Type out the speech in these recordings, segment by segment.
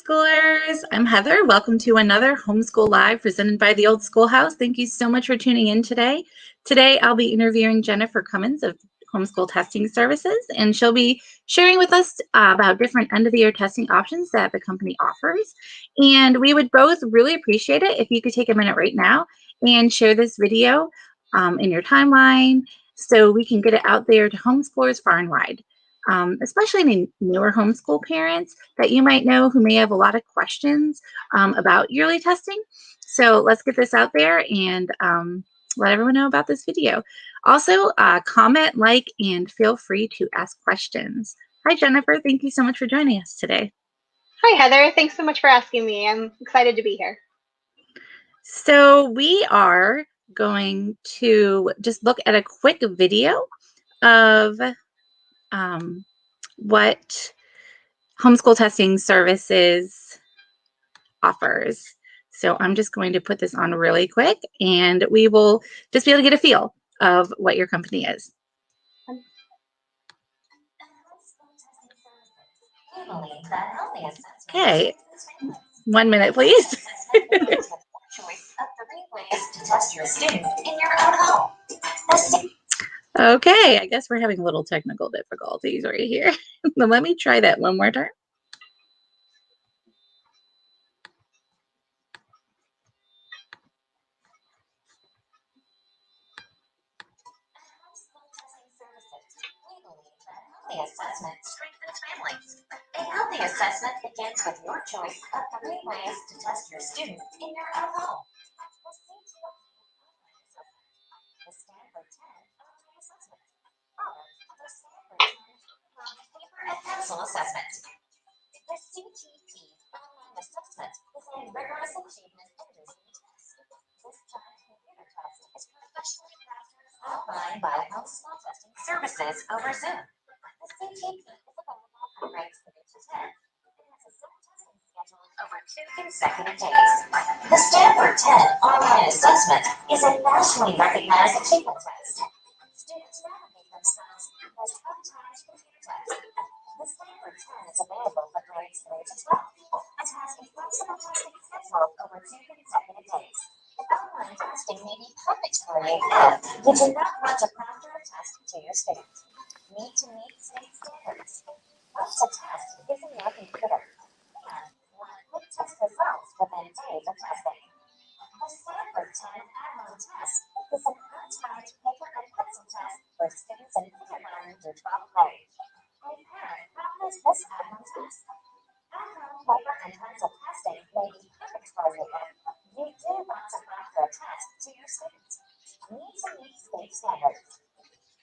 homeschoolers. I'm Heather. Welcome to another Homeschool Live presented by the Old Schoolhouse. Thank you so much for tuning in today. Today, I'll be interviewing Jennifer Cummins of Homeschool Testing Services, and she'll be sharing with us about different end-of-the-year testing options that the company offers. And we would both really appreciate it if you could take a minute right now and share this video in your timeline so we can get it out there to homeschoolers far and wide. Especially any newer homeschool parents that you might know who may have a lot of questions about yearly testing. So let's get this out there and let everyone know about this video. Also, comment, like, and feel free to ask questions. Hi, Jennifer. Thank you so much for joining us today. Hi, Heather. Thanks so much for asking me. I'm excited to be here. So we are going to just look at a quick video of what Homeschool Testing Services offers. So I'm just going to put this on really quick and we will just be able to get a feel of what your company is. Okay, 1 minute, please. Okay, I guess we're having a little technical difficulties right here. Let me try that one more time. Assessment strengthens families. A healthy assessment begins with your choice of 3 ways to test your student in your own home. The Stanford 10 online assessment, followed by the Stanford 10 paper and pencil assessment. The CTP online assessment is a rigorous achievement and reasoning test. This giant computer test is professionally crafted online by Homeschool Testing Services over Zoom. The CTP is available on grades 3 to 10 and has a simple testing schedule over 2 consecutive days. The Stanford 10 online assessment is a nationally recognized achievement test. Students navigate themselves as 12 times computer test. The Stanford 10 is available for grades 3 to 12 and has a flexible testing schedule over 2 consecutive days. Online testing may be perfect for you if you do not want to proctor a test to your students. Need to meet state standards. Once a test is in your computer, and want quick test results within days of testing. The Stanford 10 at-home test is an untyped paper and pencil test for students in kindergarten through 12th grade. A parent practice this at-home test. At-home paper and pencil testing may be perfect for you if you do want to proctor a test to your students. Need to meet state standards.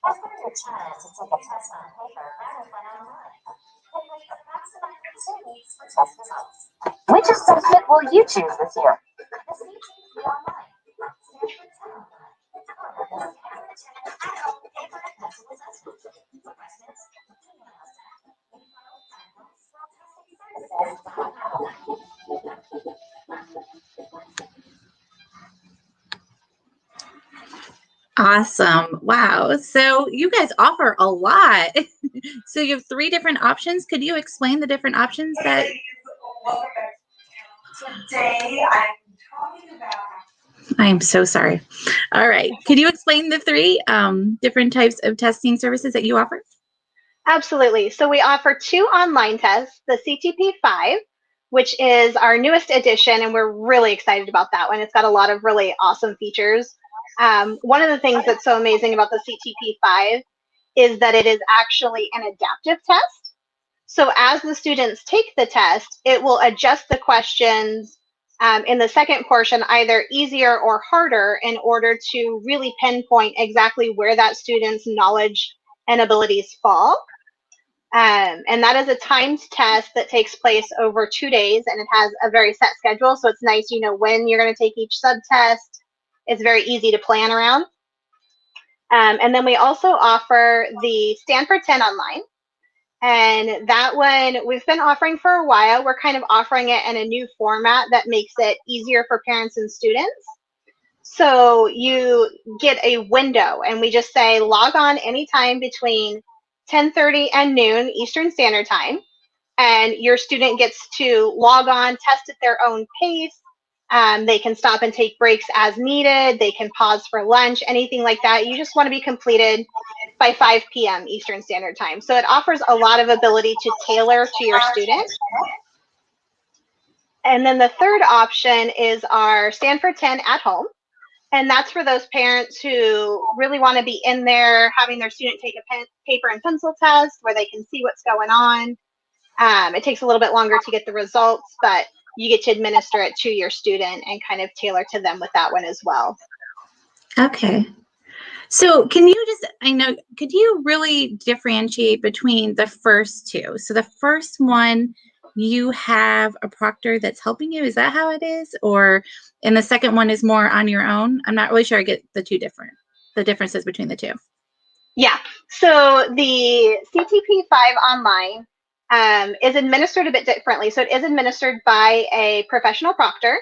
Offer your child to take a test on paper rather than online. Then wait approximately 2 weeks for test results. Which assessment will you choose this year? The CTP Online, Stanford 10 Online, or the Stanford 10 at-home paper and pencil assessment. For questions, email us at info@homeschooltestingservices.com. Awesome. Wow. So you guys offer a lot. So you have 3 different options. Could you explain the different options that? Today I'm talking about. I'm so sorry. All right. Could you explain the 3 different types of testing services that you offer? Absolutely. So we offer 2 online tests, the CTP5, which is our newest edition, and we're really excited about that one. It's got a lot of really awesome features. One of the things that's so amazing about the CTP5 is that it is actually an adaptive test. So as the students take the test, it will adjust the questions in the second portion either easier or harder in order to really pinpoint exactly where that student's knowledge and abilities fall. And that is a timed test that takes place over 2 days, and it has a very set schedule. So it's nice, you know, when you're going to take each subtest. It's very easy to plan around. And then we also offer the Stanford 10 Online. And that one we've been offering for a while. We're kind of offering it in a new format that makes it easier for parents and students. So you get a window, and we just say log on anytime between 10:30 and noon Eastern Standard Time. and your student gets to log on, test at their own pace. They can stop and take breaks as needed. They can pause for lunch, anything like that. You just want to be completed by 5 p.m. Eastern Standard Time. So it offers a lot of ability to tailor to your student. And then the third option is our Stanford 10 at home. And that's for those parents who really want to be in there, having their student take a paper and pencil test where they can see what's going on. It takes a little bit longer to get the results, but you get to administer it to your student and kind of tailor to them with that one as well. Okay. So can you could you really differentiate between the first two? So the first one, you have a proctor that's helping you. Is that how it is? And the second one is more on your own? I'm not really sure I get the differences between the two. Yeah. So the CTP5 online is administered a bit differently. So it is administered by a professional proctor.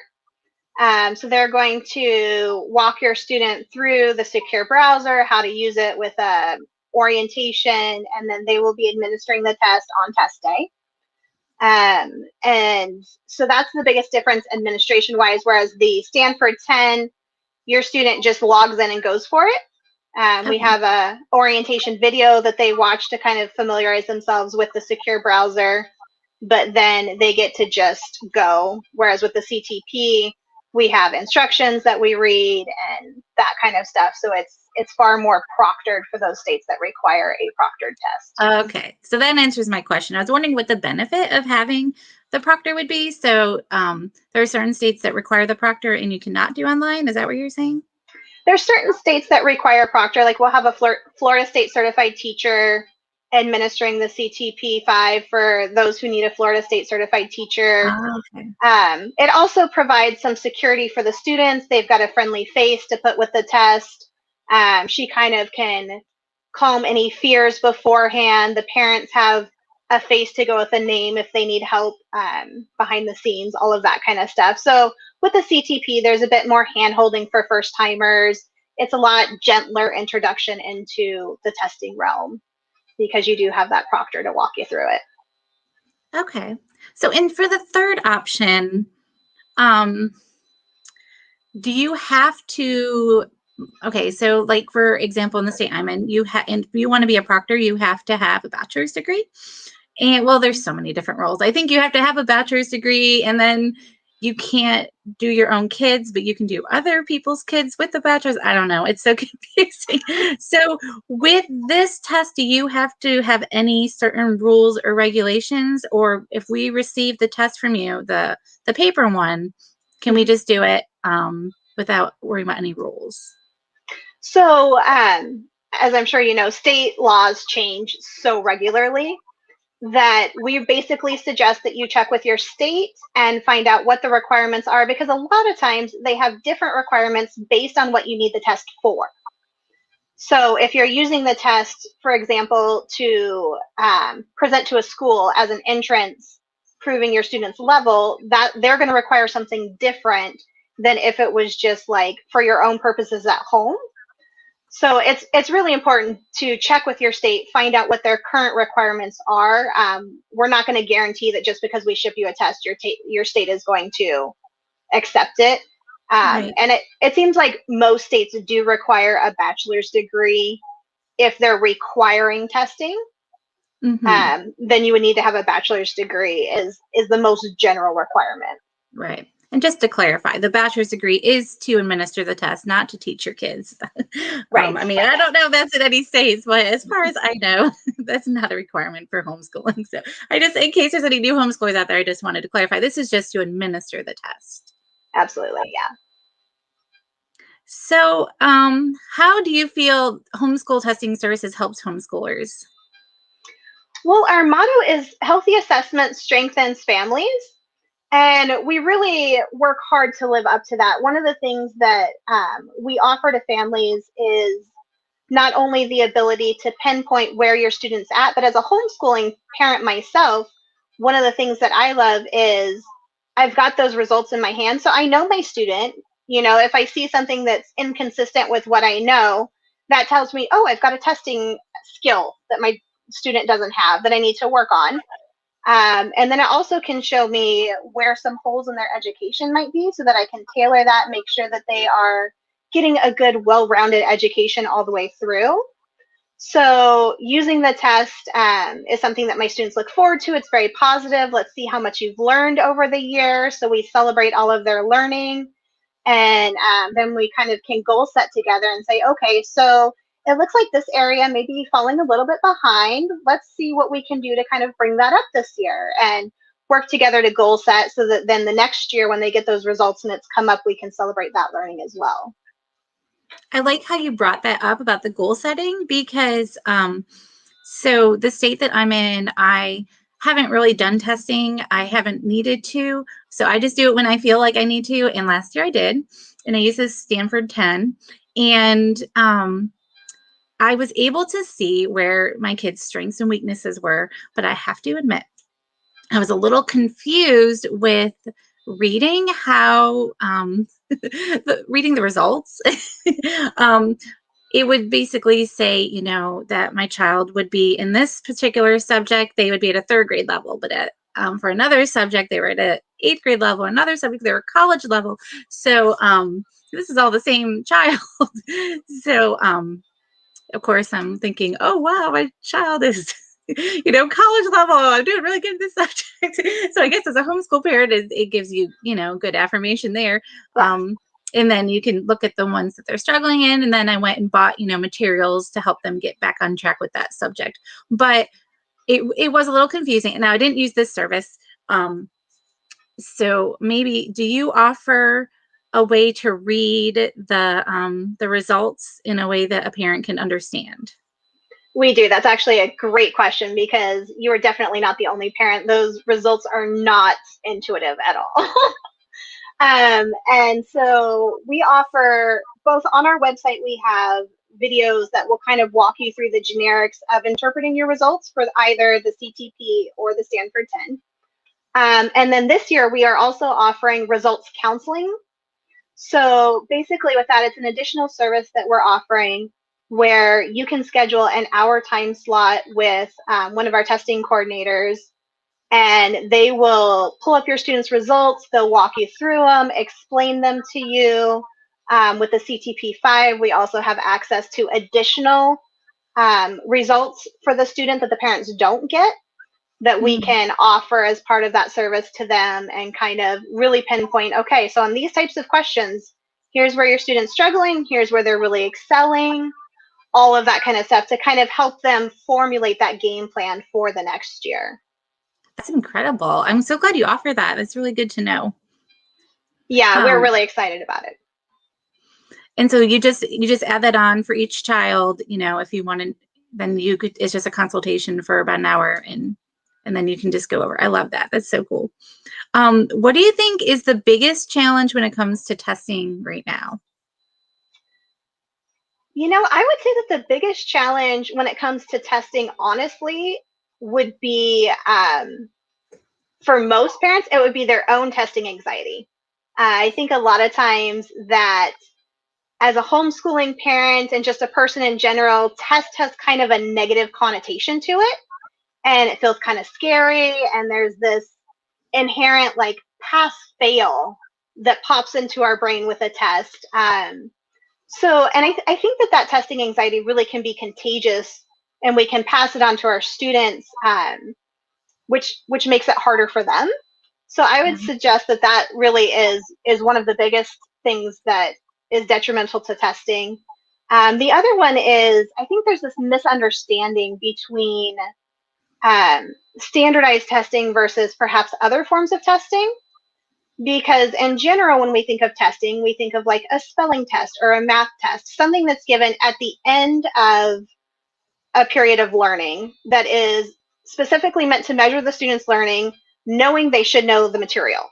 So they're going to walk your student through the secure browser, how to use it with orientation, and then they will be administering the test on test day. And so that's the biggest difference administration-wise, whereas the Stanford 10, your student just logs in and goes for it. We have a orientation video that they watch to kind of familiarize themselves with the secure browser, but then they get to just go. Whereas with the CTP, we have instructions that we read and that kind of stuff. So it's far more proctored for those states that require a proctored test. Okay, so that answers my question. I was wondering what the benefit of having the proctor would be. So there are certain states that require the proctor and you cannot do online. Is that what you're saying? There's certain states that require a proctor, like we'll have a Florida State certified teacher administering the CTP5 for those who need a Florida State certified teacher. Oh, okay. It also provides some security for the students. They've got a friendly face to put with the test. She kind of can calm any fears beforehand. The parents have a face to go with a name if they need help behind the scenes, all of that kind of stuff. So with the CTP, there's a bit more hand-holding for first-timers. It's a lot gentler introduction into the testing realm because you do have that proctor to walk you through it. Okay. So, and for the third option, do you have to, okay, so like for example, in the state I'm in, and if you want to be a proctor, you have to have a bachelor's degree. And well, there's so many different roles. I think you have to have a bachelor's degree, and then you can't do your own kids, but you can do other people's kids with the bachelor's. I don't know. It's so confusing. So with this test, do you have to have any certain rules or regulations? Or if we receive the test from you, the paper one, can we just do it without worrying about any rules? So as I'm sure you know, state laws change so regularly that we basically suggest that you check with your state and find out what the requirements are, because a lot of times they have different requirements based on what you need the test for. So if you're using the test, for example, to present to a school as an entrance, proving your student's level, that they're going to require something different than if it was just like for your own purposes at home. So it's really important to check with your state, find out what their current requirements are. We're not going to guarantee that just because we ship you a test, your state is going to accept it. Right. And it seems like most states do require a bachelor's degree if they're requiring testing. Mm-hmm. Then you would need to have a bachelor's degree is the most general requirement. Right. And just to clarify, the bachelor's degree is to administer the test, not to teach your kids. Right. I mean, I don't know if that's in any states, but as far as I know, that's not a requirement for homeschooling. So I just, in case there's any new homeschoolers out there, I just wanted to clarify, this is just to administer the test. Absolutely, yeah. So how do you feel homeschool testing services helps homeschoolers? Well, our motto is healthy assessment strengthens families. And we really work hard to live up to that. One of the things that we offer to families is not only the ability to pinpoint where your student's at, but as a homeschooling parent myself, one of the things that I love is I've got those results in my hand. So I know my student, if I see something that's inconsistent with what I know, that tells me, oh, I've got a testing skill that my student doesn't have that I need to work on. And then it also can show me where some holes in their education might be so that I can tailor that, make sure that they are getting a good, well-rounded education all the way through. So using the test is something that my students look forward to. It's very positive. Let's see how much you've learned over the year. So we celebrate all of their learning. And then we kind of can goal set together and say, okay, so it looks like this area may be falling a little bit behind. Let's see what we can do to kind of bring that up this year and work together to goal set so that then the next year when they get those results and it's come up, we can celebrate that learning as well. I like how you brought that up about the goal setting because so the state that I'm in, I haven't really done testing. I haven't needed to. So I just do it when I feel like I need to. And last year I did. And I used this Stanford 10. And I was able to see where my kids' strengths and weaknesses were. But I have to admit, I was a little confused with reading how reading the results. It would basically say, you know, that my child would be in this particular subject, they would be at a 3rd grade level, but at for another subject, they were at an 8th grade level, another subject, they were college level. So this is all the same child. So of course, I'm thinking, oh, wow, my child is, you know, college level. I'm doing really good in this subject. So I guess as a homeschool parent, it gives you, you know, good affirmation there. Yeah. And then you can look at the ones that they're struggling in. And then I went and bought, you know, materials to help them get back on track with that subject. But it was a little confusing. Now, I didn't use this service. So maybe, do you offer a way to read the results in a way that a parent can understand? We do. That's actually a great question because you are definitely not the only parent. Those results are not intuitive at all. And so we offer both on our website, we have videos that will kind of walk you through the generics of interpreting your results for either the CTP or the Stanford 10. And then this year, we are also offering results counseling. So basically with that, it's an additional service that we're offering where you can schedule an hour time slot with one of our testing coordinators, and they will pull up your students' results. They'll walk you through them, explain them to you. With the CTP5, we also have access to additional results for the student that the parents don't get that we can offer as part of that service to them and kind of really pinpoint, okay, so on these types of questions, here's where your student's struggling, here's where they're really excelling, all of that kind of stuff to kind of help them formulate that game plan for the next year. That's incredible. I'm so glad you offer that. That's really good to know. Yeah, we're really excited about it. And so you just add that on for each child, you know, if you wanted, then you could, it's just a consultation for about an hour and then you can just go over. I love that. That's so cool. What do you think is the biggest challenge when it comes to testing right now? You know, I would say that the biggest challenge when it comes to testing, honestly, would be for most parents, it would be their own testing anxiety. I think a lot of times that as a homeschooling parent and just a person in general, test has kind of a negative connotation to it. And it feels kind of scary. And there's this inherent like pass fail that pops into our brain with a test. And I think that testing anxiety really can be contagious and we can pass it on to our students, which makes it harder for them. So I would suggest that really is one of the biggest things that is detrimental to testing. The other one is I think there's this misunderstanding between standardized testing versus perhaps other forms of testing. Because in general, when we think of testing, we think of like a spelling test or a math test, something that's given at the end of a period of learning that is specifically meant to measure the student's learning, knowing they should know the material.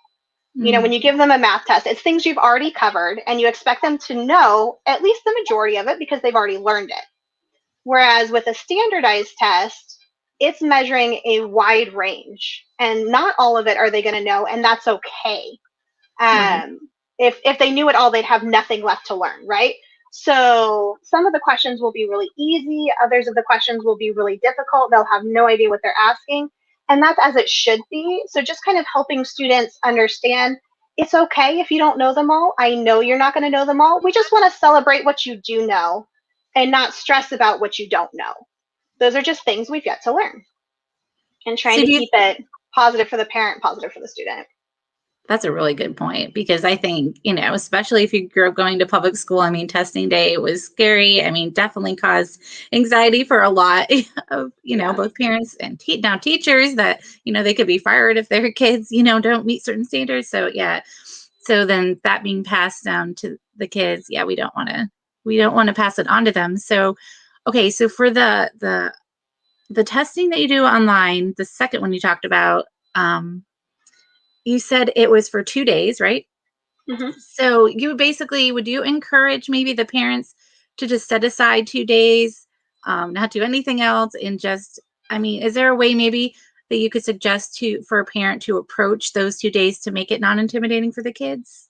You know, when you give them a math test, it's things you've already covered and you expect them to know at least the majority of it because they've already learned it. Whereas with a standardized test, it's measuring a wide range and not all of it are they going to know, and that's okay. If they knew it all, they'd have nothing left to learn, right? So some of the questions will be really easy. Others of the questions will be really difficult. They'll have no idea what they're asking. And that's as it should be. So just kind of helping students understand it's okay if you don't know them all. I know you're not going to know them all. We just want to celebrate what you do know and not stress about what you don't know. Those are just things we've yet to learn. And trying So to keep it positive for the parent, positive for the student. that's a really good point, because I think, especially if you grew up going to public school, I mean, testing day was scary. I mean, definitely caused anxiety for a lot of, both parents and now teachers that, they could be fired if their kids, don't meet certain standards. So yeah. So then that being passed down to the kids, yeah, we don't want to pass it on to them. So, okay. So for the testing that you do online, the second one you talked about, you said it was for 2 days, right? Mm-hmm. So would you encourage maybe the parents to just set aside 2 days, not do anything else, and just, is there a way maybe that you could suggest for a parent to approach those 2 days to make it non-intimidating for the kids?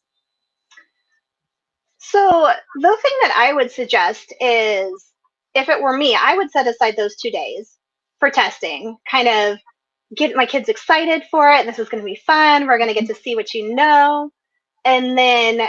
So the thing that I would suggest is, if it were me, I would set aside those 2 days for testing, kind of get my kids excited for it. This is going to be fun. We're going to get to see what you know. And then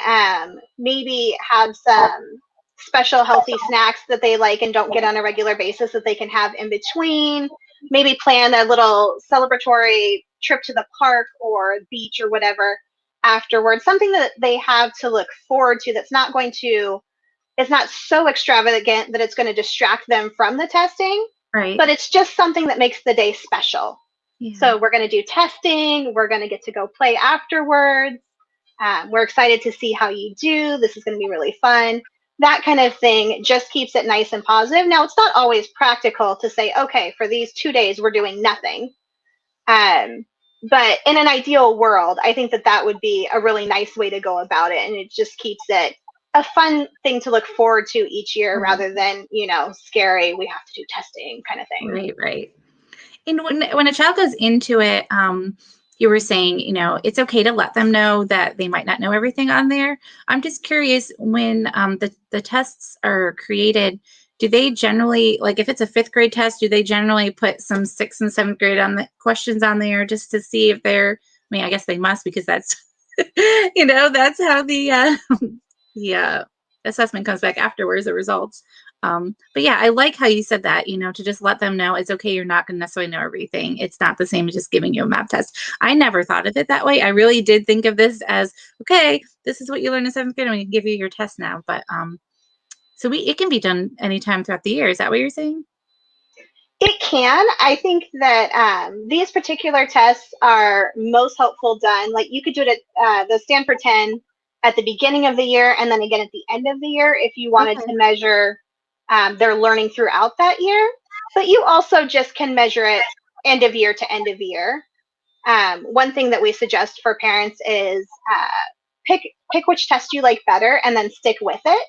maybe have some special healthy snacks that they like and don't get on a regular basis that they can have in between. Maybe plan a little celebratory trip to the park or beach or whatever afterwards. Something that they have to look forward to that's not it's not so extravagant that it's going to distract them from the testing. Right. But it's just something that makes the day special. Yeah. So we're going to do testing. We're going to get to go play afterwards. We're excited to see how you do. This is going to be really fun. That kind of thing just keeps it nice and positive. Now, it's not always practical to say, okay, for these 2 days, we're doing nothing. But in an ideal world, I think that would be a really nice way to go about it. And it just keeps it a fun thing to look forward to each year, rather than, scary, we have to do testing kind of thing. Right. And when a child goes into it, you were saying, it's okay to let them know that they might not know everything on there. I'm just curious, when the tests are created, do they generally, like if it's a 5th grade test, do they generally put some 6th and 7th grade on the questions on there just to see if they're, I guess they must, because that's, that's how the assessment comes back afterwards, the results. But yeah, I like how you said that, to just let them know it's okay. You're not going to necessarily know everything. It's not the same as just giving you a math test. I never thought of it that way. I really did think of this as, okay, this is what you learned in 7th grade, and we can give you your test now. But so it can be done anytime throughout the year. Is that what you're saying? It can. I think that these particular tests are most helpful done. Like you could do it at the Stanford 10 at the beginning of the year, and then again at the end of the year if you wanted to measure their learning throughout that year. But you also just can measure it end of year to end of year. One thing that we suggest for parents is pick which test you like better and then stick with it,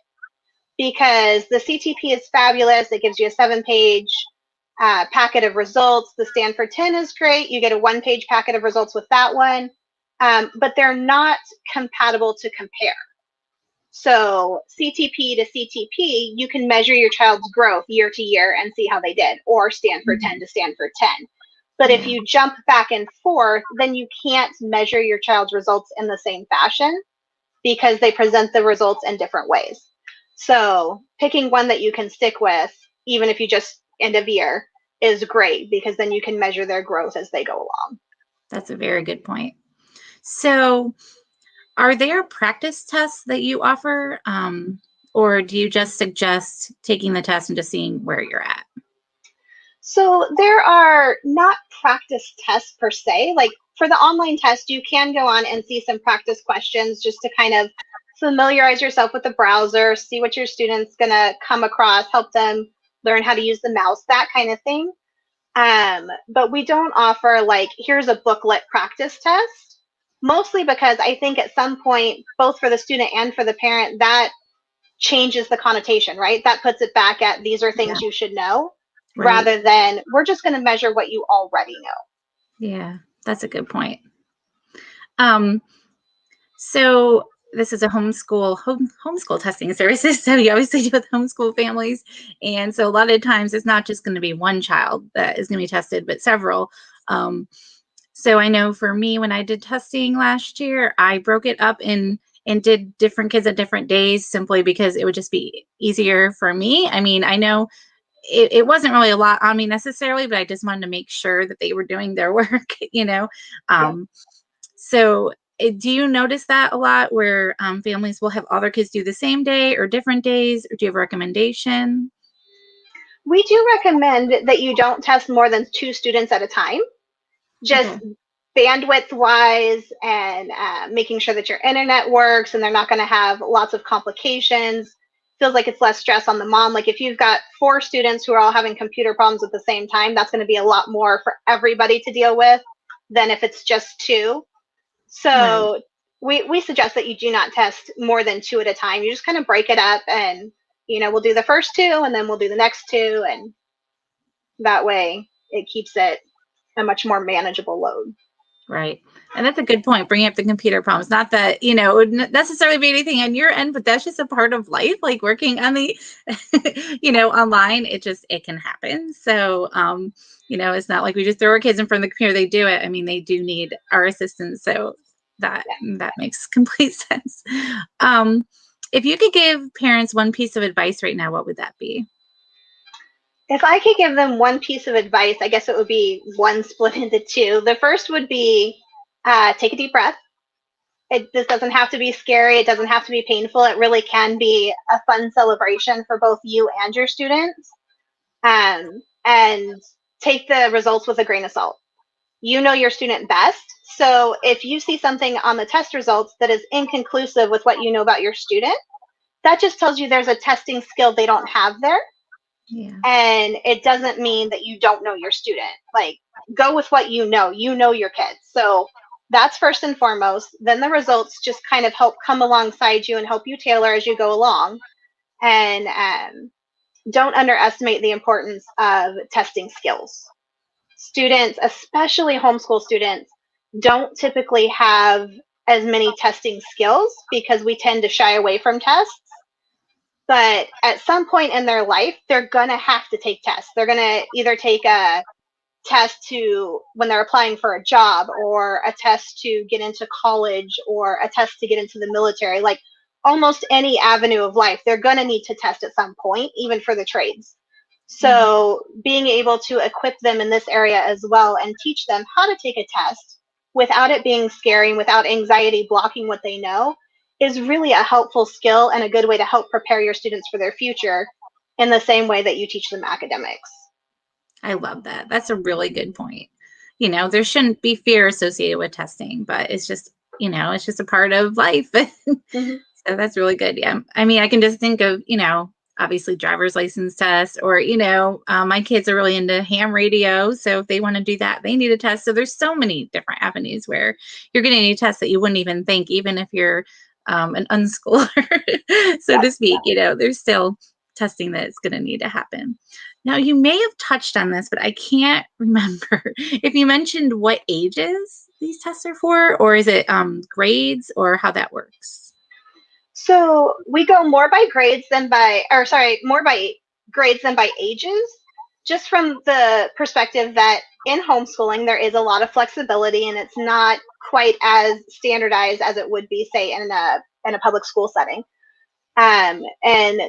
because the CTP is fabulous. It gives you a 7-page packet of results. The Stanford 10 is great. You get a 1-page packet of results with that one, but they're not compatible to compare. So CTP to CTP, you can measure your child's growth year to year and see how they did, or Stanford 10 to Stanford 10. But if you jump back and forth, then you can't measure your child's results in the same fashion because they present the results in different ways. So picking one that you can stick with, even if you just end of year, is great, because then you can measure their growth as they go along. That's a very good point. So are there practice tests that you offer, or do you just suggest taking the test and just seeing where you're at? So there are not practice tests per se. Like for the online test, you can go on and see some practice questions just to kind of familiarize yourself with the browser, see what your student's going to come across, help them learn how to use the mouse, that kind of thing. But we don't offer like, here's a booklet practice test, mostly because I think at some point, both for the student and for the parent, that changes the connotation, right? That puts it back at, these are things you should know, rather than we're just going to measure what you already know. Yeah, that's a good point. So this is a homeschool testing services. So you obviously deal with homeschool families. And so a lot of times it's not just going to be one child that is going to be tested, but several. Um, so I know for me, when I did testing last year, I broke it up and did different kids at different days simply because it would just be easier for me. I mean, I know it wasn't really a lot on me necessarily, but I just wanted to make sure that they were doing their work, you know? Yep. So do you notice that a lot where families will have all their kids do the same day or different days, or do you have a recommendation? We do recommend that you don't test more than 2 students at a time, just Okay. bandwidth wise, and making sure that your internet works and they're not going to have lots of complications. Feels like it's less stress on the mom. Like if you've got 4 students who are all having computer problems at the same time, that's going to be a lot more for everybody to deal with than if it's just 2. Right. So we suggest that you do not test more than 2 at a time. You just kind of break it up, and we'll do the first 2 and then we'll do the next 2, and that way it keeps it a much more manageable load. Right. And that's a good point, bringing up the computer problems. Not that, it wouldn't necessarily be anything on your end, but that's just a part of life, like working on the, online. It can happen. So, it's not like we just throw our kids in front of the computer, they do it. I mean, they do need our assistance. So that makes complete sense. If you could give parents one piece of advice right now, what would that be? If I could give them one piece of advice, I guess it would be one split into 2. The first would be take a deep breath. This doesn't have to be scary. It doesn't have to be painful. It really can be a fun celebration for both you and your students. And take the results with a grain of salt. You know your student best. So if you see something on the test results that is inconclusive with what you know about your student, that just tells you there's a testing skill they don't have there. Yeah. And it doesn't mean that you don't know your student. Like, go with what you know your kids. So that's first and foremost. Then the results just kind of help come alongside you and help you tailor as you go along. And don't underestimate the importance of testing skills. Students, especially homeschool students, don't typically have as many testing skills because we tend to shy away from tests. But at some point in their life, they're going to have to take tests. They're going to either take a test to when they're applying for a job, or a test to get into college, or a test to get into the military. Like almost any avenue of life, they're going to need to test at some point, even for the trades. So being able to equip them in this area as well and teach them how to take a test without it being scary and without anxiety blocking what they know is really a helpful skill and a good way to help prepare your students for their future in the same way that you teach them academics. I love that. That's a really good point. There shouldn't be fear associated with testing, but it's just a part of life. Mm-hmm. So that's really good. Yeah. I mean, I can just think of, obviously driver's license tests, or, my kids are really into ham radio. So if they want to do that, they need a test. So there's so many different avenues where you're going to need tests that you wouldn't even think, even if you're an unschooler, so to speak, there's still testing that's going to need to happen. Now, you may have touched on this, but I can't remember if you mentioned what ages these tests are for, or is it grades, or how that works? So we go more by grades than more by grades than by ages, just from the perspective that in homeschooling, there is a lot of flexibility and it's not quite as standardized as it would be, say, in a public school setting. And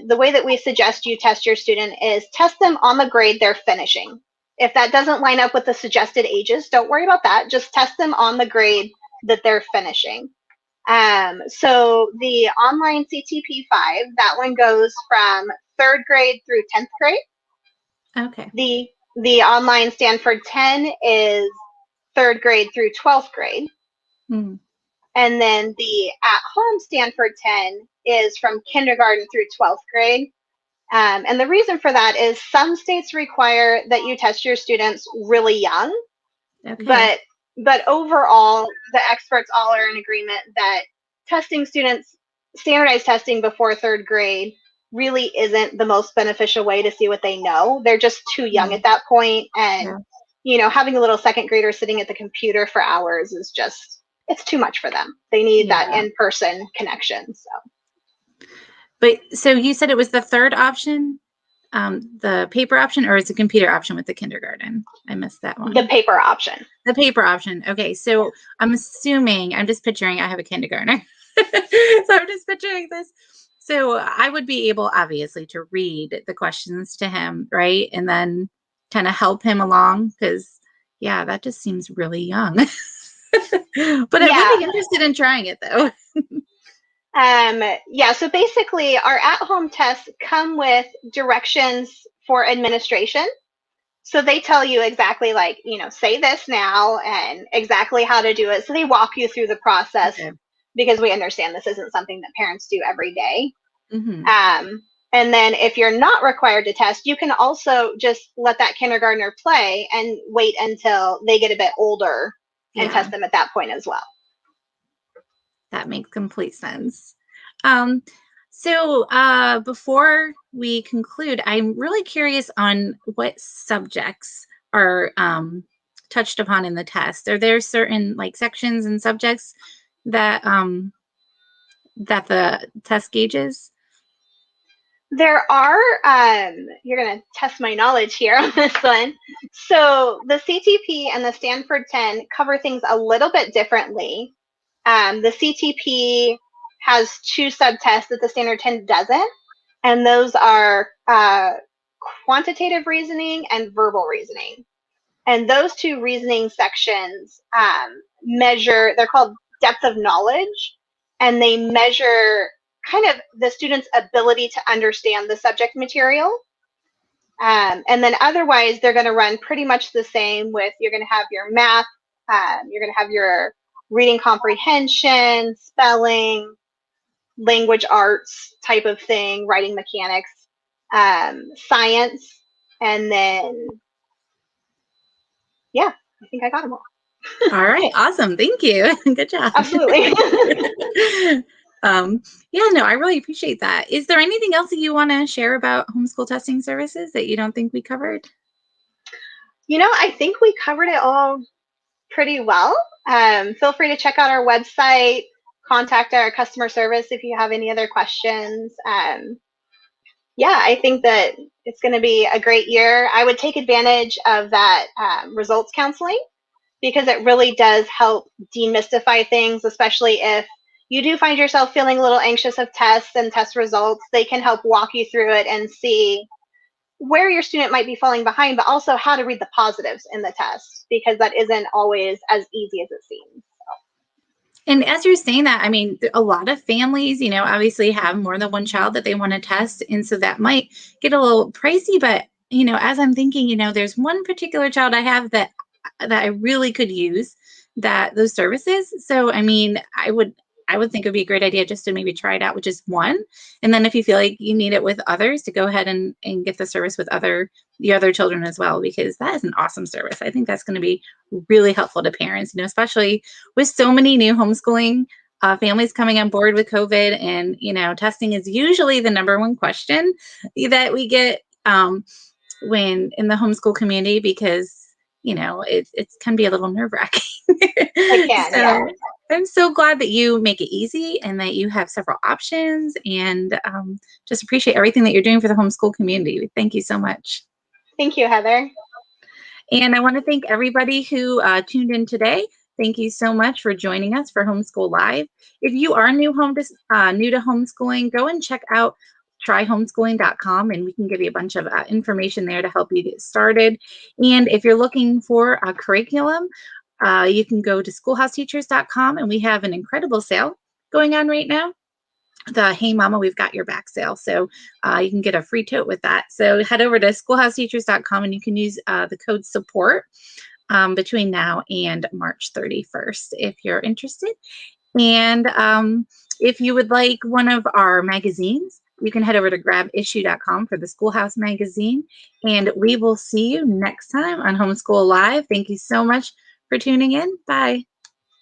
the way that we suggest you test your student is test them on the grade they're finishing. If that doesn't line up with the suggested ages, don't worry about that. Just test them on the grade that they're finishing. So the online CTP5, that one goes from 3rd grade through 10th grade. Okay. The online Stanford 10 is 3rd grade through 12th grade. Mm. And then the at-home Stanford 10 is from kindergarten through 12th grade. And the reason for that is some states require that you test your students really young. Okay. But overall, the experts all are in agreement that testing students, standardized testing before 3rd grade, really isn't the most beneficial way to see what they know. They're just too young at that point. And, having a little 2nd grader sitting at the computer for hours is just it's too much for them. They need that Yeah. in-person connection. But so you said it was the third option, the paper option, or is the computer option with the kindergarten? I missed that one. The paper option. The paper option. Okay, so I'm assuming, I'm just picturing, I have a kindergartner. So I'm just picturing this. So I would be able, obviously, to read the questions to him, right? And then kind of help him along, because, yeah, that just seems really young. But I would be interested in trying it, though. Yeah, so basically our at-home tests come with directions for administration. So they tell you exactly, like, say this now and exactly how to do it. So they walk you through the process, Okay. because we understand this isn't something that parents do every day. Mm-hmm. And then if you're not required to test, you can also just let that kindergartner play and wait until they get a bit older and test them at that point as well. That makes complete sense. So before we conclude, I'm really curious on what subjects are touched upon in the test. Are there certain sections and subjects that that the test gauges? There are, you're going to test my knowledge here on this one. So the CTP and the Stanford 10 cover things a little bit differently. The CTP has 2 subtests that the Standard 10 doesn't, and those are quantitative reasoning and verbal reasoning. And those 2 reasoning sections measure, they're called depth of knowledge, and they measure kind of the student's ability to understand the subject material. And then otherwise, they're going to run pretty much the same with, you're going to have your math, you're going to have your reading comprehension, spelling, language arts type of thing, writing mechanics, science, and then, yeah, I think I got them all. All right, awesome. Thank you. Good job. Absolutely. Yeah, no, I really appreciate that. Is there anything else that you want to share about homeschool testing services that you don't think we covered? I think we covered it all pretty well. Feel free to check out our website, contact our customer service if you have any other questions. Yeah, I think that it's going to be a great year. I would take advantage of that results counseling, because it really does help demystify things, especially if you do find yourself feeling a little anxious of tests and test results. They can help walk you through it and see where your student might be falling behind, but also how to read the positives in the test, because that isn't always as easy as it seems. And as you're saying that, I mean, a lot of families, obviously have more than one child that they want to test. And so that might get a little pricey. But, as I'm thinking, there's one particular child I have that I really could use those services. So, I mean, I would think it would be a great idea just to maybe try it out with just one. And then if you feel like you need it with others, to go ahead and get the service with the other children as well, because that is an awesome service. I think that's going to be really helpful to parents, especially with so many new homeschooling families coming on board with COVID. And, testing is usually the number one question that we get when in the homeschool community, because it can be a little nerve-wracking. It can, So yeah. I'm so glad that you make it easy and that you have several options, and just appreciate everything that you're doing for the homeschool community. Thank you so much. Thank you, Heather. And I want to thank everybody who tuned in today. Thank you so much for joining us for Homeschool Live. If you are new to homeschooling, go and check out tryhomeschooling.com, and we can give you a bunch of information there to help you get started. And if you're looking for a curriculum, you can go to schoolhouseteachers.com, and we have an incredible sale going on right now. The Hey Mama, We've Got Your Back sale. So you can get a free tote with that. So head over to schoolhouseteachers.com, and you can use the code SUPPORT between now and March 31st if you're interested. And if you would like one of our magazines, you can head over to grabissue.com for the Schoolhouse magazine. And we will see you next time on Homeschool Live. Thank you so much for tuning in. Bye.